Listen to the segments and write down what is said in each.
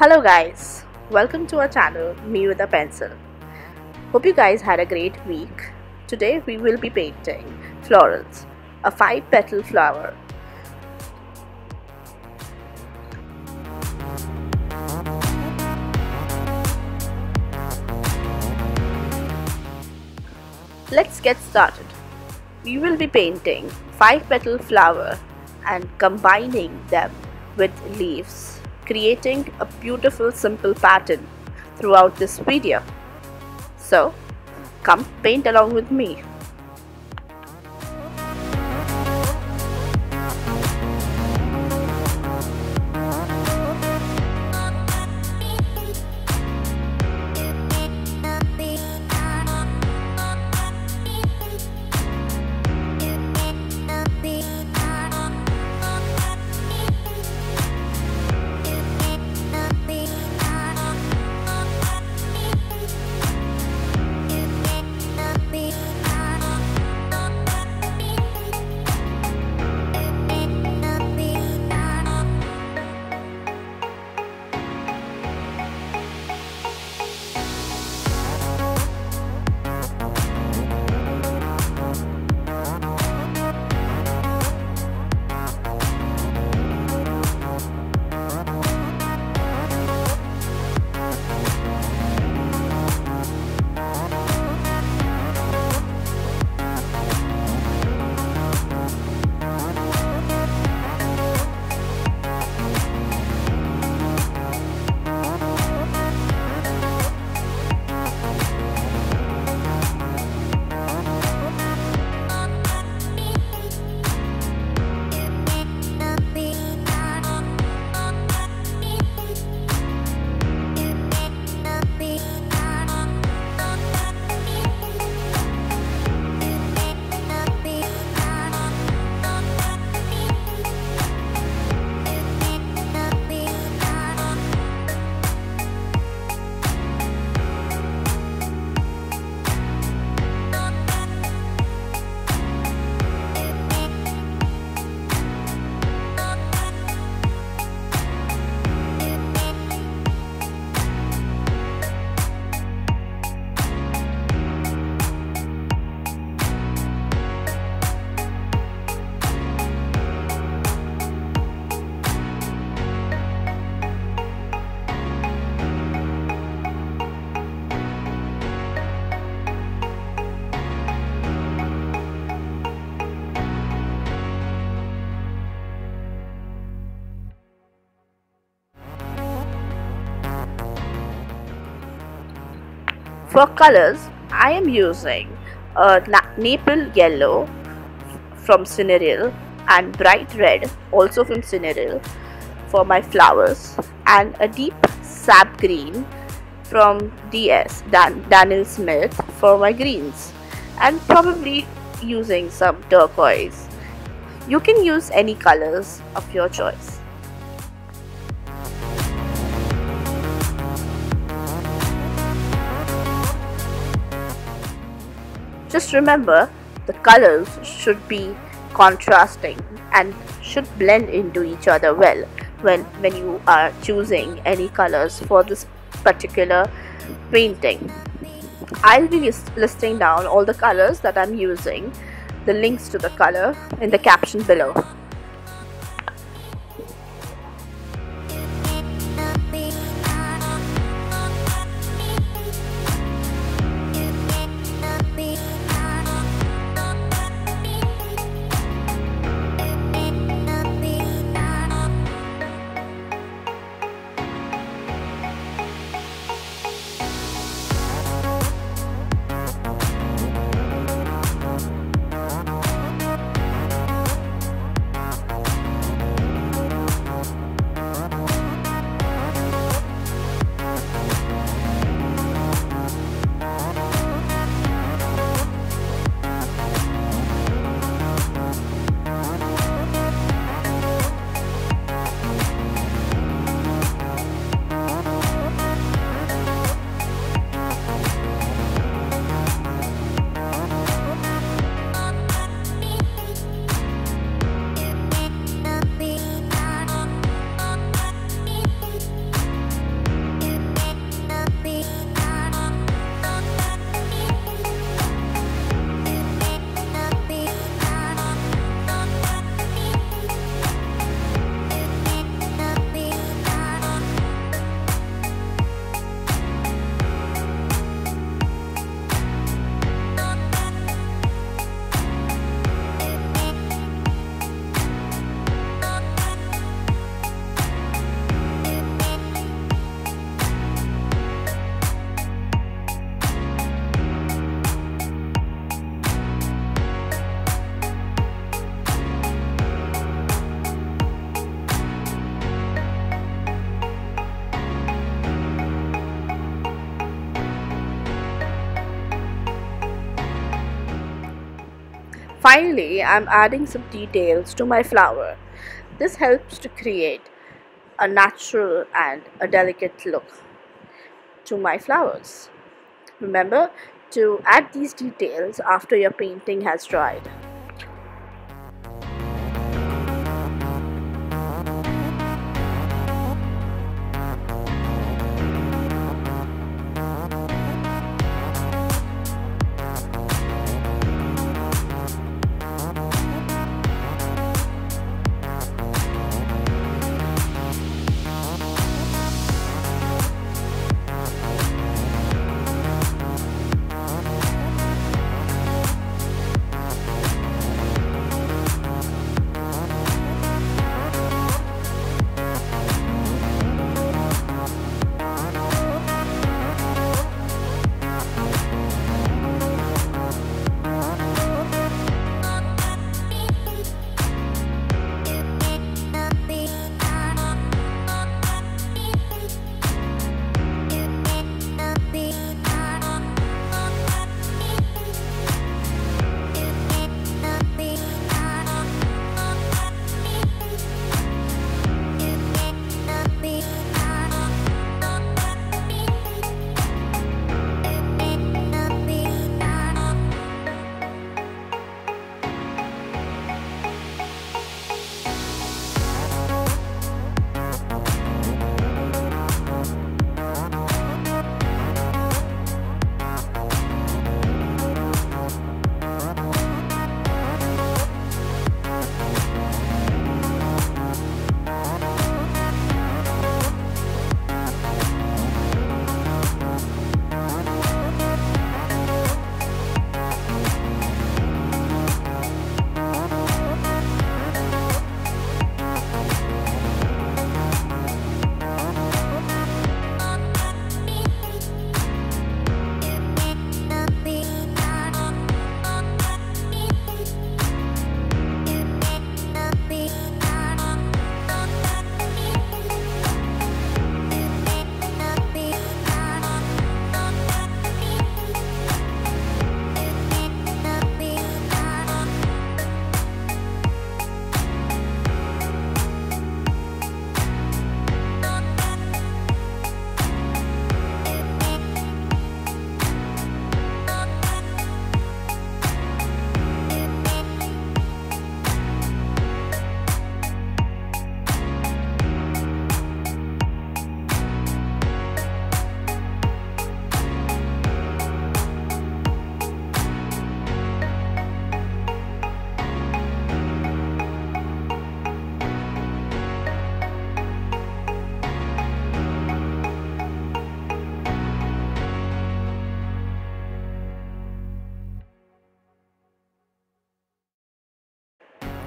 Hello guys, welcome to our channel Me with a Pencil. Hope you guys had a great week. Today we will be painting florals, a 5-petal flower. Let's get started. We will be painting 5-petal flower and combining them with leaves, creating a beautiful simple pattern throughout this video. So come paint along with me. For colors, I am using a Naple yellow from Sennelier and bright red also from Sennelier for my flowers, and a deep sap green from Daniel Smith for my greens, and probably using some turquoise. You can use any colors of your choice. Just remember, the colors should be contrasting and should blend into each other well when you are choosing any colors for this particular painting. I'll be listing down all the colors that I'm using, the links to the color in the caption below. Finally, I'm adding some details to my flower. This helps to create a natural and a delicate look to my flowers. Remember to add these details after your painting has dried.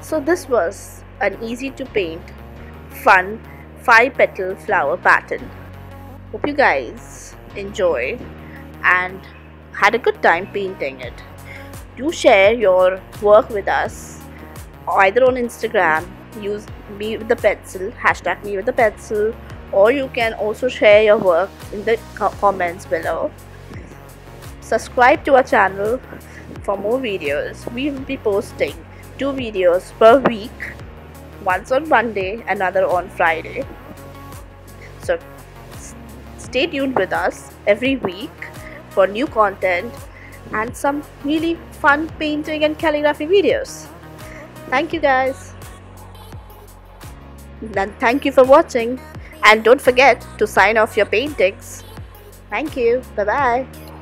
So this was an easy to paint, fun 5-petal flower pattern. Hope you guys enjoyed and had a good time painting it. Do share your work with us either on Instagram, use me with the pencil, hashtag me with the pencil, or you can also share your work in the comments below. Subscribe to our channel for more videos. We will be posting 2 videos per week, once on Monday, another on Friday. So stay tuned with us every week for new content and some really fun painting and calligraphy videos. Thank you guys, and thank you for watching, and don't forget to sign off your paintings. Thank you. Bye bye.